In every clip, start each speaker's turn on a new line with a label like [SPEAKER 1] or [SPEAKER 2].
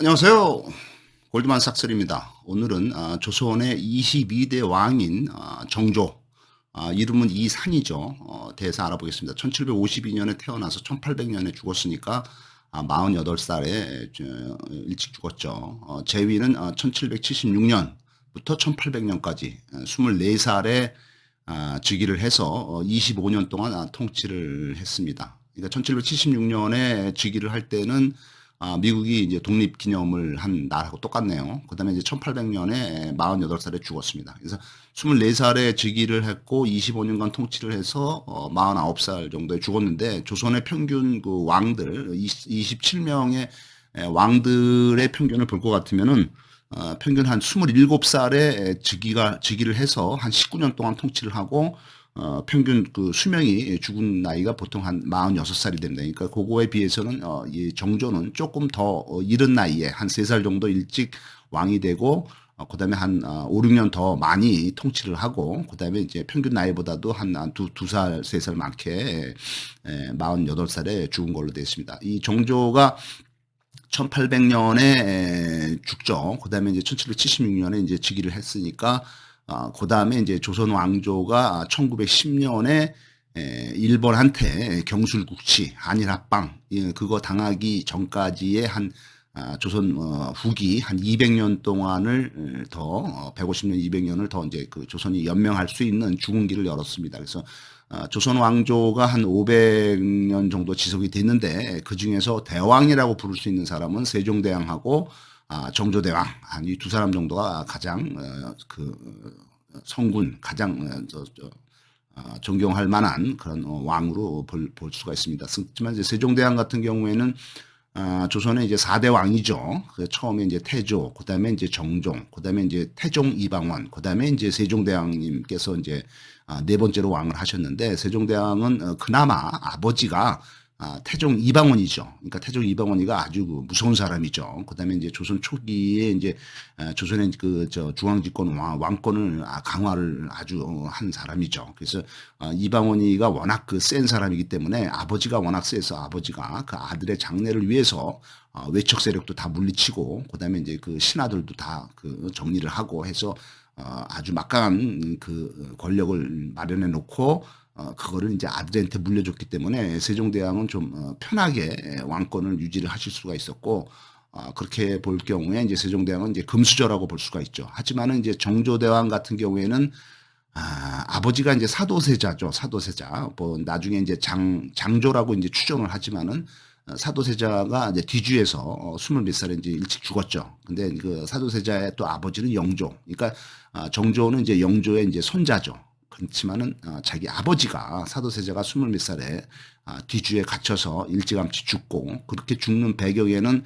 [SPEAKER 1] 안녕하세요. 골드만삭스입니다. 오늘은 조선의 22대 왕인 정조, 이름은 이산이죠. 대해서 알아보겠습니다. 1752년에 태어나서 1800년에 죽었으니까 48살에 일찍 죽었죠. 재위는 1776년부터 1800년까지 24살에 즉위를 해서 25년 동안 통치를 했습니다. 그러니까 1776년에 즉위를 할 때는 미국이 이제 독립기념을 한 날하고 똑같네요. 그 다음에 이제 1800년에 48살에 죽었습니다. 그래서 24살에 즉위를 했고 25년간 통치를 해서 49살 정도에 죽었는데, 조선의 평균 그 왕들 27명의 왕들의 평균을 볼 것 같으면은 평균 한 27살에 즉위를 해서 한 19년 동안 통치를 하고, 평균 그 수명이 죽은 나이가 보통 한 46살이 됩니다. 그러니까 그거에 비해서는 이 정조는 조금 더 이른 나이에 한 3살 정도 일찍 왕이 되고, 그다음에 한 5, 6년 더 많이 통치를 하고, 그다음에 이제 평균 나이보다도 한 두 살, 3살 많게 48살에 죽은 걸로 되어 있습니다. 이 정조가 1800년에 죽죠. 그 다음에 이제 1776년에 이제 즉위를 했으니까, 그 다음에 이제 조선 왕조가 1910년에 일본한테 경술국치, 한일합방, 그거 당하기 전까지의 한 조선 후기 한 200년 동안을 더 150년, 200년을 더 이제 그 조선이 연명할 수 있는 죽은 길을 열었습니다. 그래서 조선 왕조가 한 500년 정도 지속이 됐는데, 그 중에서 대왕이라고 부를 수 있는 사람은 세종대왕하고 정조대왕, 한 이 두 사람 정도가 가장 그 성군, 가장 존경할 만한 그런 왕으로 볼 수가 있습니다. 하지만 이제 세종대왕 같은 경우에는 조선의 이제 4대 왕이죠. 그 처음에 이제 태조, 그 다음에 이제 정종, 그 다음에 이제 태종 이방원, 그 다음에 이제 세종대왕님께서 이제 네 번째로 왕을 하셨는데, 세종대왕은 그나마 아버지가 태종 이방원이죠. 그러니까 태종 이방원이가 아주 그 무서운 사람이죠. 그다음에 이제 조선 초기에 이제 조선의 그 중앙집권 왕권을 강화를 아주 한 사람이죠. 그래서 이방원이가 워낙 그 센 사람이기 때문에, 아버지가 워낙 세서 아버지가 그 아들의 장래를 위해서 외척 세력도 다 물리치고, 그다음에 이제 그 신하들도 다 그 정리를 하고 해서 아주 막강한 그 권력을 마련해 놓고, 그거를 이제 아들한테 물려줬기 때문에 세종대왕은 좀 편하게 왕권을 유지를 하실 수가 있었고, 그렇게 볼 경우에 이제 세종대왕은 이제 금수저라고 볼 수가 있죠. 하지만은 이제 정조대왕 같은 경우에는 아버지가 이제 사도세자죠. 사도세자. 뭐 나중에 이제 장조라고 이제 추정을 하지만은, 사도세자가 이제 뒤주에서 20몇 살에 이제 일찍 죽었죠. 근데 그 사도세자의 또 아버지는 영조. 그러니까 정조는 이제 영조의 이제 손자죠. 그렇지만은 자기 아버지가 사도세자가 20몇 살에 뒤주에 갇혀서 일찌감치 죽고, 그렇게 죽는 배경에는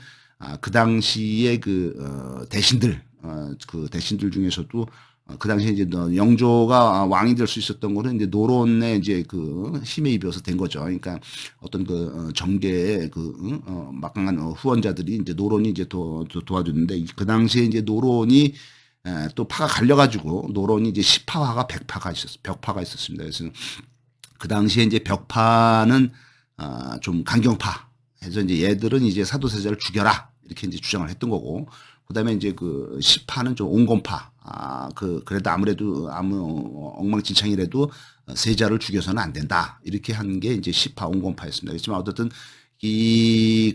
[SPEAKER 1] 그 당시에 그 대신들, 그 대신들 중에서도 그 당시에 이제 영조가 왕이 될 수 있었던 거는 이제 노론의 이제 그 힘에 입어서 된 거죠. 그러니까 어떤 그 정계의 그 막강한 후원자들이 이제 노론이 이제 도와줬는데, 그 당시에 이제 노론이 또 파가 갈려가지고 노론이 이제 시파화가 벽파가 있었습니다. 그래서 그 당시에 이제 벽파는 좀 강경파 해서 이제 얘들은 이제 사도세자를 죽여라 이렇게 이제 주장을 했던 거고, 그다음에 이제 그 시파는 좀 온건파, 그래도 아무래도 엉망진창이라도 세자를 죽여서는 안 된다 이렇게 한 게 이제 시파 온건파였습니다. 그렇지만 어쨌든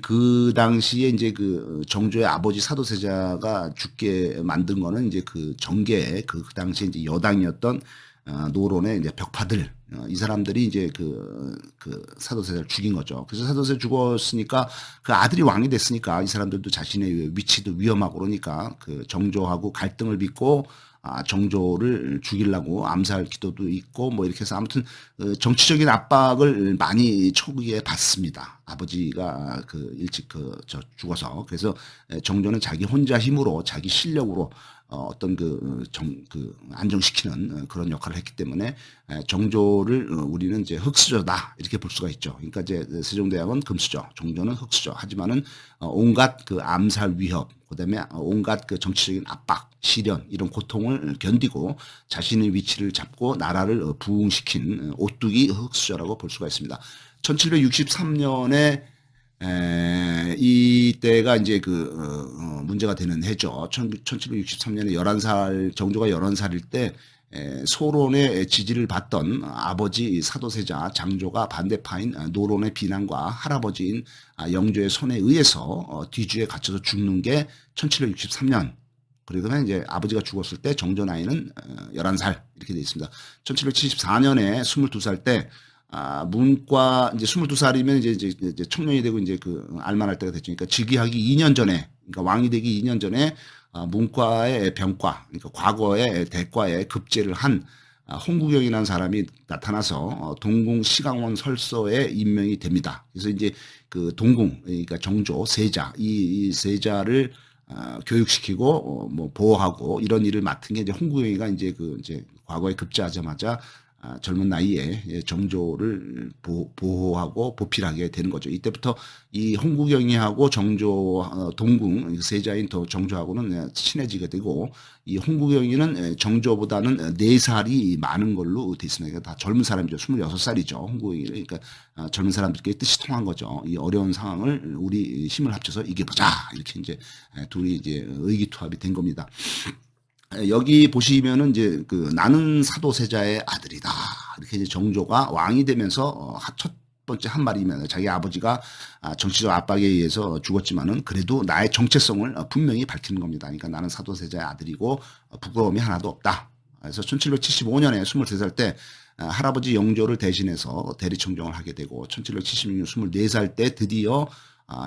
[SPEAKER 1] 그 당시에 이제 그 정조의 아버지 사도세자가 죽게 만든 거는 이제 그 정계, 그 당시에 이제 여당이었던 노론의 이제 벽파들, 이 사람들이 이제 그 사도세자를 죽인 거죠. 그래서 사도세자 죽었으니까, 그 아들이 왕이 됐으니까 이 사람들도 자신의 위치도 위험하고 그러니까 그 정조하고 갈등을 빚고 정조를 죽이려고 암살 기도도 있고 뭐 이렇게 해서 아무튼 정치적인 압박을 많이 초기에 받습니다. 아버지가 그 일찍 죽어서. 그래서 정조는 자기 혼자 힘으로, 자기 실력으로 어떤 안정시키는 그런 역할을 했기 때문에, 정조를 우리는 이제 흑수저다 이렇게 볼 수가 있죠. 그러니까 이제 세종대왕은 금수저, 정조는 흑수저. 하지만은 온갖 그 암살 위협, 그다음에 온갖 그 정치적인 압박, 시련, 이런 고통을 견디고 자신의 위치를 잡고 나라를 부흥시킨 오뚜기 흑수저라고 볼 수가 있습니다. 1763년에 이때가 이제 문제가 되는 해죠. 1763년에 11살, 정조가 11살일 때 소론의 지지를 받던 아버지 사도세자 장조가 반대파인 노론의 비난과 할아버지인 영조의 손에 의해서 뒤주에 갇혀서 죽는 게 1763년. 그러면 이제 아버지가 죽었을 때 정조 나이는 11살 이렇게 되어 있습니다. 1774년에 22살 때 문과 이제 22살이면 이제 청년이 되고 이제 알만할 때가 됐죠. 그러니까 즉위하기 2년 전에, 그러니까 왕이 되기 2년 전에 문과의 병과, 그러니까 과거의 대과에 급제를 한 홍구경이라는 사람이 나타나서 동궁 시강원 설서에 임명이 됩니다. 그래서 이제 동궁, 그러니까 정조 세자, 이 세자를 교육시키고 뭐 보호하고 이런 일을 맡은 게 이제 홍구경이가 이제 이제 과거에 급제하자마자 젊은 나이에 정조를 보호하고 보필하게 되는 거죠. 이때부터 이 홍구경이하고 정조 동궁 세자인 정조하고는 친해지게 되고, 이 홍구경이는 정조보다는 4살이 많은 걸로 되어 있습니다. 그러니까 다 젊은 사람이죠. 26살이죠. 홍구경이. 그러니까 젊은 사람들끼리 뜻이 통한 거죠. 이 어려운 상황을 우리 힘을 합쳐서 이겨보자. 이렇게 이제 둘이 이제 의기투합이 된 겁니다. 여기 보시면은 이제 나는 사도세자의 아들이다. 이렇게 이제 정조가 왕이 되면서 첫 번째 한 말이면, 자기 아버지가 정치적 압박에 의해서 죽었지만은 그래도 나의 정체성을 분명히 밝히는 겁니다. 그러니까 나는 사도세자의 아들이고 부끄러움이 하나도 없다. 그래서 1775년에 23살 때 할아버지 영조를 대신해서 대리청정을 하게 되고, 1776년 24살 때 드디어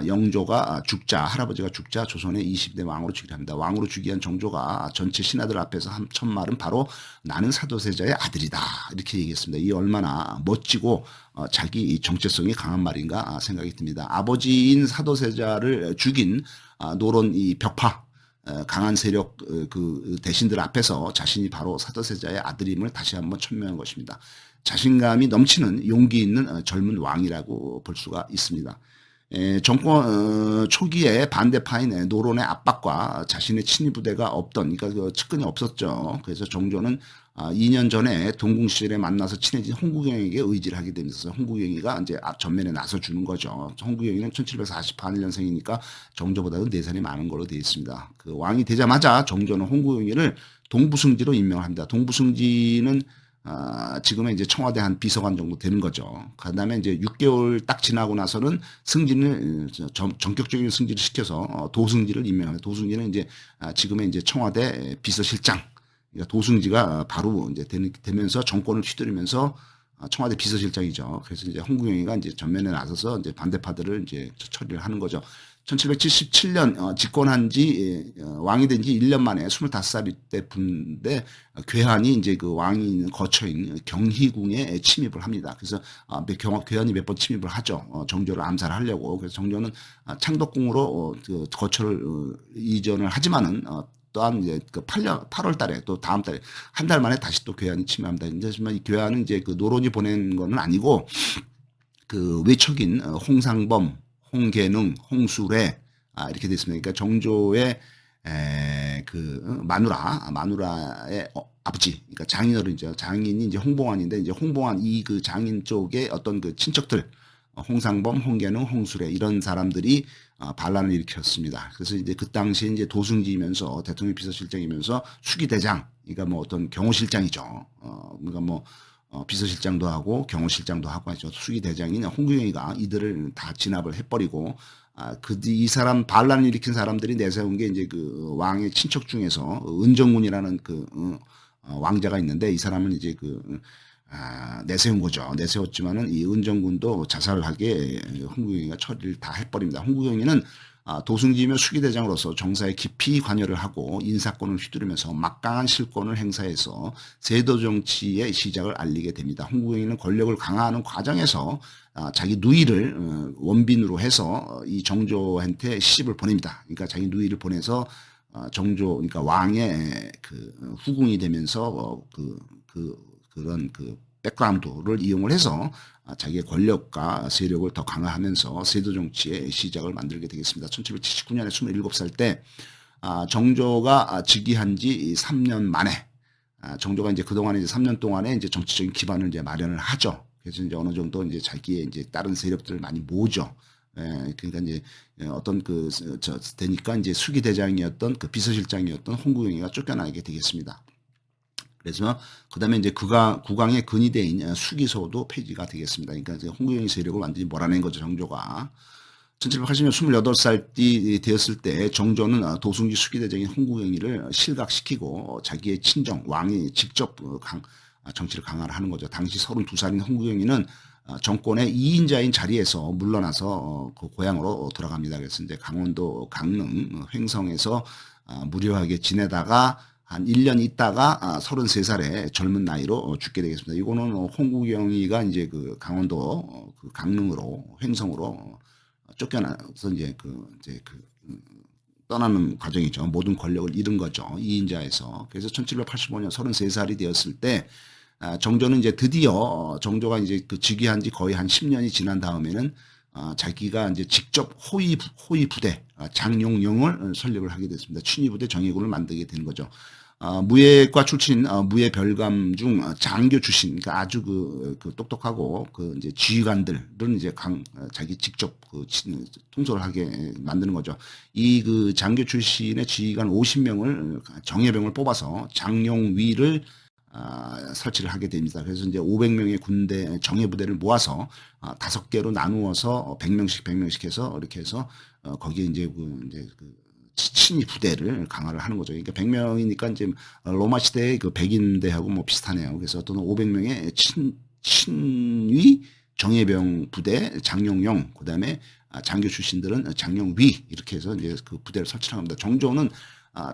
[SPEAKER 1] 영조가 죽자, 할아버지가 죽자 조선의 20대 왕으로 즉위를 합니다. 왕으로 즉위한 정조가 전체 신하들 앞에서 한 첫 말은 바로 나는 사도세자의 아들이다. 이렇게 얘기했습니다. 이 얼마나 멋지고 자기 정체성이 강한 말인가 생각이 듭니다. 아버지인 사도세자를 죽인 노론 이 벽파, 강한 세력 대신들 앞에서 자신이 바로 사도세자의 아들임을 다시 한번 천명한 것입니다. 자신감이 넘치는 용기 있는 젊은 왕이라고 볼 수가 있습니다. 정권 초기에 반대파인 노론의 압박과 자신의 친위 부대가 없던, 그러니까 측근이 없었죠. 그래서 정조는 2년 전에 동궁 시절에 만나서 친해진 홍구경에게 의지를 하게 되면서 홍구경이가 이제 전면에 나서 주는 거죠. 홍구경이는 1748년생이니까 정조보다도 4살이 많은 걸로 되어 있습니다. 왕이 되자마자 정조는 홍구경이를 동부승지로 임명을 합니다. 동부승지는 지금은 이제 청와대 한 비서관 정도 되는 거죠. 그 다음에 이제 6개월 딱 지나고 나서는 승진을, 전격적인 승진을 시켜서 도승지를 임명합니다. 도승지는 이제 지금의 이제 청와대 비서실장, 그러니까 도승지가 바로 이제 되면서 정권을 휘두르면서 청와대 비서실장이죠. 그래서 이제 홍구경이가 이제 전면에 나서서 이제 반대파들을 이제 처리를 하는 거죠. 1777년 집권한 지 왕이 된 지 1년 만에 25살 때 분데 괴한이 이제 왕이 있는 거처인 경희궁에 침입을 합니다. 그래서 괴한이 몇 번 침입을 하죠. 정조를 암살하려고. 그래서 정조는 창덕궁으로 거처를 이전을 하지만은 또한 이제 8월 달에, 또 다음 달에 한 달 만에 다시 또 괴한이 침입합니다. 하지만 이 괴한은 이제 노론이 보낸 거는 아니고 외척인 홍상범, 홍계능, 홍수래 이렇게 됐습니다. 그러니까 정조의 마누라의 아버지, 그러니까 장인어른이죠. 장인이 이제 홍봉안인데, 이제 홍봉안 이 장인 쪽의 어떤 친척들, 홍상범, 홍계능, 홍수래 이런 사람들이 반란을 일으켰습니다. 그래서 이제 그 당시에 이제 도승지이면서 대통령 비서실장이면서 수기대장, 그러니까 뭐 어떤 경호실장이죠. 그러니까 비서실장도 하고 경호실장도 하고 하죠. 수기대장인 홍구경이가 이들을 다 진압을 해버리고, 이 사람 반란을 일으킨 사람들이 내세운 게 이제 왕의 친척 중에서 은정군이라는 왕자가 있는데, 이 사람은 이제 내세운 거죠. 내세웠지만은 이 은정군도 자살하게 홍구경이가 처리를 다 해버립니다. 홍구경이는 도승지이며 수기대장으로서 정사에 깊이 관여를 하고 인사권을 휘두르면서 막강한 실권을 행사해서 세도 정치의 시작을 알리게 됩니다. 홍구경이는 권력을 강화하는 과정에서 자기 누이를 원빈으로 해서 이 정조한테 시집을 보냅니다. 그러니까 자기 누이를 보내서 정조, 그러니까 왕의 후궁이 되면서 그런 백그라운드를 이용을 해서 자기의 권력과 세력을 더 강화하면서 세도 정치의 시작을 만들게 되겠습니다. 1779년에 27살 때 정조가 즉위한 지 3년 만에, 정조가 이제 그동안에 이제 3년 동안에 이제 정치적인 기반을 이제 마련을 하죠. 그래서 이제 어느 정도 이제 자기의 이제 다른 세력들을 많이 모으죠. 예, 그러니까 이제 어떤 되니까 이제 수기대장이었던 그 비서실장이었던 홍구경이가 쫓겨나게 되겠습니다. 그래서 그다음에 이제 국왕의 근위대인 수기소도 폐지가 되겠습니다. 그러니까 이제 홍구경의 세력을 완전히 몰아낸 거죠, 정조가. 1780년 28살 되었을 때 정조는 도승지 수기대장인 홍구경이를 실각시키고 자기의 친정 왕이 직접 정치를 강화를 하는 거죠. 당시 32살인 홍구경이는 정권의 2인자인 자리에서 물러나서 그 고향으로 돌아갑니다. 그래서 이제 강원도 강릉 횡성에서 무료하게 지내다가 한 1년 있다가 33살에 젊은 나이로 죽게 되겠습니다. 이거는 홍구경이가 이제 그 강원도 그 강릉으로 횡성으로 쫓겨나서 떠나는 과정이죠. 모든 권력을 잃은 거죠. 2인자에서. 그래서 1785년 33살이 되었을 때 정조는 이제 드디어 정조가 이제 그 즉위한 지 거의 한 10년이 지난 다음에는 자기가 이제 직접 호위 부대 장용영을 설립을 하게 됐습니다. 친위 부대 정예군을 만들게 되는 거죠. 무예과 출신 무예 별감 중 장교 출신, 그러니까 아주 그 똑똑하고 그 이제 지휘관들은 이제 자기 직접 통솔을 하게 만드는 거죠. 이 그 장교 출신의 지휘관 50명을 정예병을 뽑아서 장용위를 설치를 하게 됩니다. 그래서 이제 500명의 군대 정예부대를 모아서 5개로 나누어서 100명씩 해서 이렇게 해서 거기에 이제 친위 부대를 강화를 하는 거죠. 그러니까 100명이니까 이제 로마 시대의 그 백인대하고 뭐 비슷하네요. 그래서 또는 500명의 친위 정예병 부대 장용영, 그다음에 장교 출신들은 장용위, 이렇게 해서 이제 그 부대를 설치를 합니다. 정조는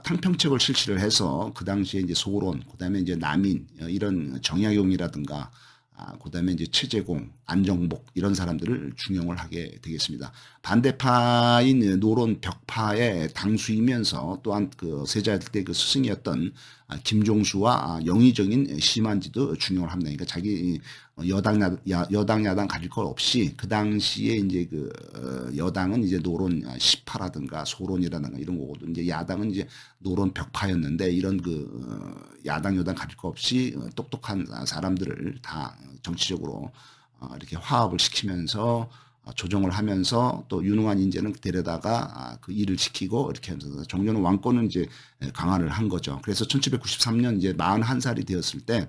[SPEAKER 1] 탕평책을 실시를 해서 그 당시에 이제 소론, 그다음에 이제 남인 이런 정약용이라든가 그다음에 이제 최재공, 안정복 이런 사람들을 중용을 하게 되겠습니다. 반대파인 노론 벽파의 당수이면서 또한 그 세자때 그 스승이었던 김종수와 영의정인 심한지도 중용을 합니다. 그러니까 자기 여당 야당 가릴 것 없이 그 당시에 이제 그 여당은 이제 노론 시파라든가 소론이라든가 이런 거거든요. 이제 야당은 이제 노론 벽파였는데 이런 야당 여당 가릴 것 없이 똑똑한 사람들을 다 정치적으로 이렇게 화합을 시키면서 조정을 하면서 또 유능한 인재는 데려다가 그 일을 지키고 이렇게 하면서 정조는 왕권을 이제 강화를 한 거죠. 그래서 1793년 이제 41살이 되었을 때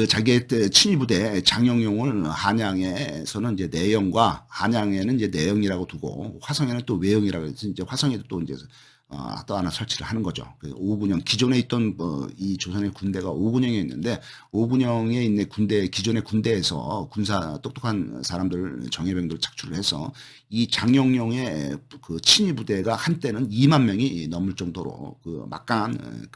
[SPEAKER 1] 자기의 친위부대 장영용을 한양에서는 이제 내영과 한양에는 이제 내영이라고 두고 화성에는 또 외영이라고 해서 이제 화성에도 또 이제 또 하나 설치를 하는 거죠. 그 오군영, 기존에 있던 이 조선의 군대가 오군영에 있는데 오군영에 있는 기존의 군대에서 똑똑한 사람들 정예병들 착출을 해서 이 장영용의 그 친위 부대가 한때는 2만 명이 넘을 정도로 그 막강한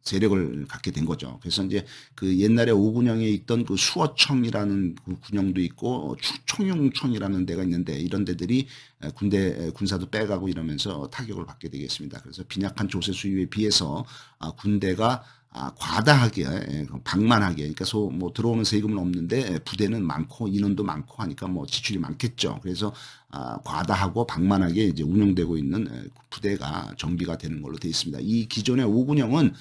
[SPEAKER 1] 세력을 갖게 된 거죠. 그래서 이제 그 옛날에 오군영에 있던 그 수어청이라는 그 군영도 있고 총용청이라는 데가 있는데 이런 데들이 군사도 빼가고 이러면서 타격을 받게 되겠습니다. 그래서 빈약한 조세 수입에 비해서 군대가 과다하게 방만하게, 그러니까 뭐 들어오는 세금은 없는데 부대는 많고 인원도 많고 하니까 뭐 지출이 많겠죠. 그래서 과다하고 방만하게 이제 운영되고 있는 부대가 정비가 되는 걸로 되어 있습니다. 이 기존의 오군영은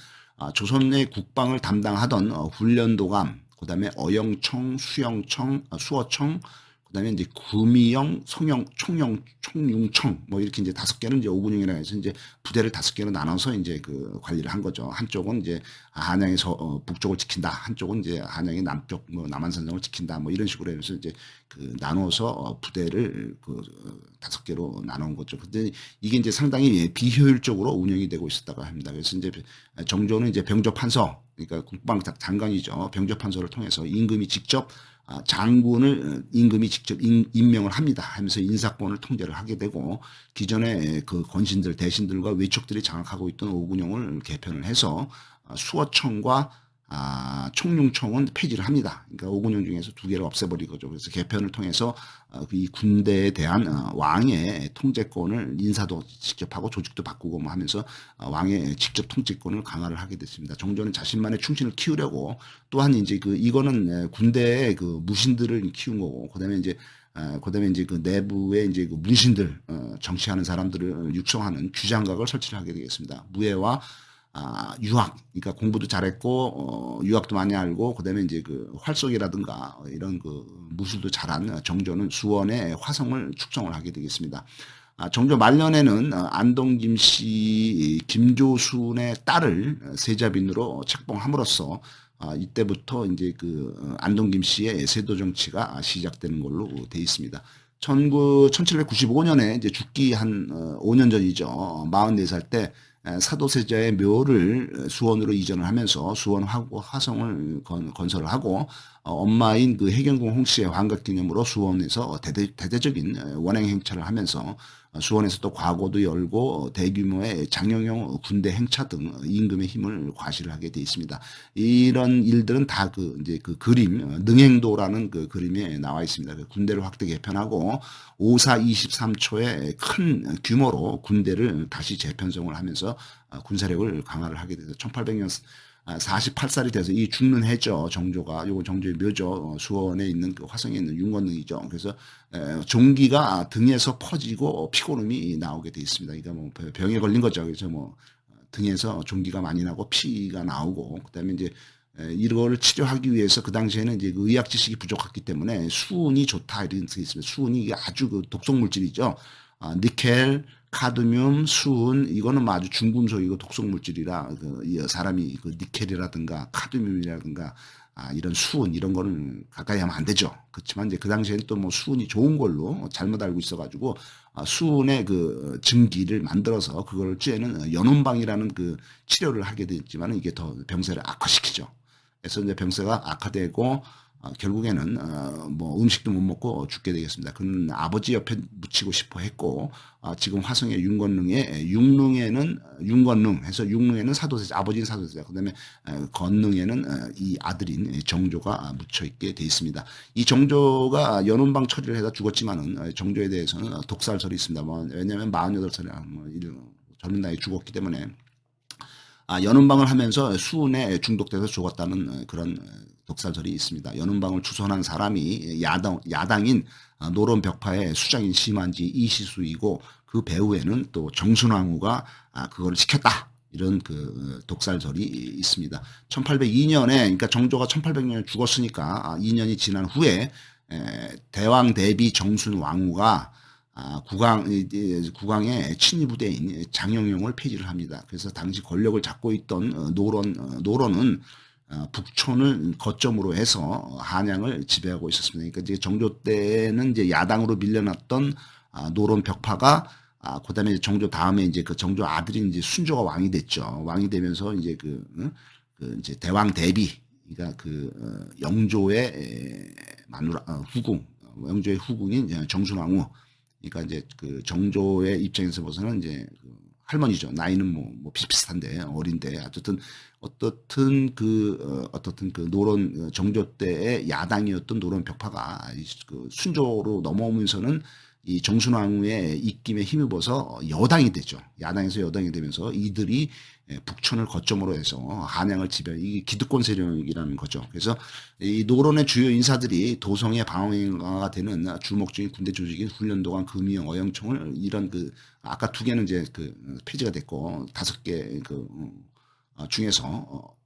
[SPEAKER 1] 조선의 국방을 담당하던 훈련도감, 그다음에 어영청, 수어청, 그다음에 이제 구미영, 총융청 뭐 이렇게 이제 5개는 이제 오군영이라 해서 이제 부대를 5개로 나눠서 이제 그 관리를 한 거죠. 한쪽은 이제 한양에서 북쪽을 지킨다, 한쪽은 이제 한양의 남쪽 뭐 남한산성을 지킨다, 뭐 이런 식으로 해서 이제 그 나눠서 부대를 5개로 나눈 거죠. 근데 이게 이제 상당히 비효율적으로 운영이 되고 있었다고 합니다. 그래서 이제 정조는 이제 병조판서, 그러니까 국방장관이죠. 병조판서를 통해서 장군을 임금이 직접 임명을 합니다. 하면서 인사권을 통제를 하게 되고 기존의 그 권신들, 대신들과 외척들이 장악하고 있던 오군영을 개편을 해서 수어청과 총융청은 폐지를 합니다. 그러니까 오군영 중에서 2개를 없애버린 거죠. 그래서 개편을 통해서 이 군대에 대한 왕의 통제권을 인사도 직접 하고 조직도 바꾸고 뭐 하면서 왕의 직접 통제권을 강화를 하게 됐습니다. 정조는 자신만의 충신을 키우려고 또한 이제 이거는 군대의 그 무신들을 키운 거고 그다음에 이제 그 내부에 이제 그 문신들 정치하는 사람들을 육성하는 규장각을 설치를 하게 되겠습니다. 무예와 유학, 그러니까 공부도 잘했고 유학도 많이 알고 그다음에 이제 그 활쏘기라든가 이런 그 무술도 잘한 정조는 수원의 화성을 축성을 하게 되겠습니다. 정조 말년에는 안동 김씨 김조순의 딸을 세자빈으로 책봉함으로써 이때부터 이제 그 안동 김씨의 세도 정치가 시작되는 걸로 돼 있습니다. 1795년에 이제 죽기 한 5년 전이죠. 44살 때 사도세자의 묘를 수원으로 이전을 하면서 수원 화성을 건설을 하고 엄마인 그 해경궁 홍씨의 환갑 기념으로 수원에서 대대적인 원행 행차를 하면서 수원에서 또 과거도 열고 대규모의 장영용 군대 행차 등 임금의 힘을 과시를 하게 돼 있습니다. 이런 일들은 다 그 이제 그 그림 능행도라는 그 그림에 나와 있습니다. 그 군대를 확대 개편하고 5사 23초의 큰 규모로 군대를 다시 재편성을 하면서 군사력을 강화를 하게 돼서 1800년 48살이 돼서 이 죽는 해죠. 정조가 요거 정조의 묘죠. 수원에 있는 그 화성에 있는 윤건능이죠. 그래서 종기가 등에서 퍼지고 피고름이 나오게 돼 있습니다. 그러니까 뭐 병에 걸린 거죠. 그래서 뭐 등에서 종기가 많이 나고 피가 나오고 그다음에 이제 이거를 치료하기 위해서 그 당시에는 이제 그 의학 지식이 부족했기 때문에 수은이 좋다 이런 게 있습니다. 수은이 아주 그 독성 물질이죠. 니켈, 카드뮴, 수은 이거는 뭐 아주 중금속이고 독성 물질이라 그 사람이 그 니켈이라든가 카드뮴이라든가 이런 수은 이런 거는 가까이 하면 안 되죠. 그렇지만 이제 그 당시에는 또 뭐 수은이 좋은 걸로 잘못 알고 있어가지고 수은의 그 증기를 만들어서 그걸 쬐는 연운방이라는 그 치료를 하게 됐지만 이게 더 병세를 악화시키죠. 그래서 이제 병세가 악화되고 결국에는 뭐 음식도 못 먹고 죽게 되겠습니다. 그는 아버지 옆에 묻히고 싶어 했고 지금 화성의 윤건능에 육능에는 윤건능 해서 육능에는 사도세자 아버지는 사도세자 그다음에 건능에는 이 아들인 정조가 묻혀 있게 돼 있습니다. 이 정조가 연운방 처리를 해서 죽었지만은 정조에 대해서는 독살설이 있습니다. 뭐 왜냐하면 48살이나 뭐 젊은 나이에 죽었기 때문에 연운방을 하면서 수은에 중독돼서 죽었다는 그런 독살설이 있습니다. 연운방을 추선한 사람이 야당인 노론벽파의 수장인 심한지 이시수이고 그 배후에는 또 정순왕후가 그걸 시켰다. 이런 그 독살설이 있습니다. 1802년에 그러니까 정조가 1800년에 죽었으니까 2년이 지난 후에 대왕 대비 정순왕후가 국왕의 친위부대인 장영용을 폐지를 합니다. 그래서 당시 권력을 잡고 있던 노론은 북촌을 거점으로 해서 한양을 지배하고 있었습니다. 그러니까 이제 정조 때는 이제 야당으로 밀려났던 노론 벽파가 그다음에 정조 다음에 이제 그 정조 아들인 이제 순조가 왕이 됐죠. 왕이 되면서 이제 그 이제 대왕 대비 그러니까 영조의 마누라 후궁 영조의 후궁인 정순왕후 그러니까 이제 그 정조의 입장에서 보서는 이제 그 할머니죠. 나이는 뭐 비슷비슷한데 어린데 어떻든 그 노론 정조 때의 야당이었던 노론 벽파가 그 순조로 넘어오면서는 이 정순왕후의 입김에 힘입어서 여당이 되죠. 야당에서 여당이 되면서 이들이 북촌을 거점으로 해서 한양을 지배, 이게 기득권 세력이라는 거죠. 그래서 이 노론의 주요 인사들이 도성의 방어가 되는 주목적인 군대 조직인 훈련도관, 금이영, 어영총을 이런 아까 두 개는 이제 폐지가 됐고 5개 중에서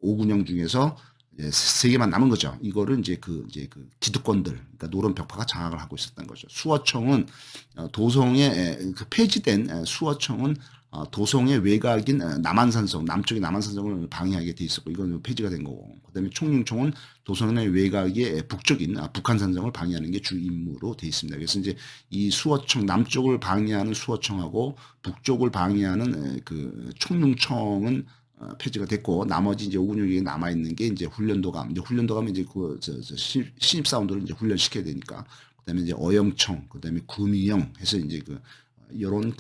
[SPEAKER 1] 오군영 중에서 3개만 남은 거죠. 이거를 이제 기득권들, 그러니까 노론 벽파가 장악을 하고 있었던 거죠. 수어청은 도성에 폐지된 수어청은 도성의 외곽인 남한산성, 남쪽의 남한산성을 방해하게 돼 있었고 이건 폐지가 된 거고, 그다음에 총융청은 도성의 외곽의 북쪽인 북한산성을 방해하는 게 주 임무로 돼 있습니다. 그래서 이제 이 수어청 남쪽을 방해하는 수어청하고 북쪽을 방해하는 총융청은 폐지가 됐고 나머지 이제 오군육이 남아 있는 게 이제 훈련도감. 이제 훈련도감은 이제 신입 사원들을 이제 훈련시켜야 되니까. 그다음에 이제 어영청, 그다음에 금이영 해서 이제 이런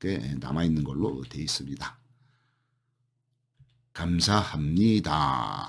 [SPEAKER 1] 게 남아 있는 걸로 돼 있습니다. 감사합니다.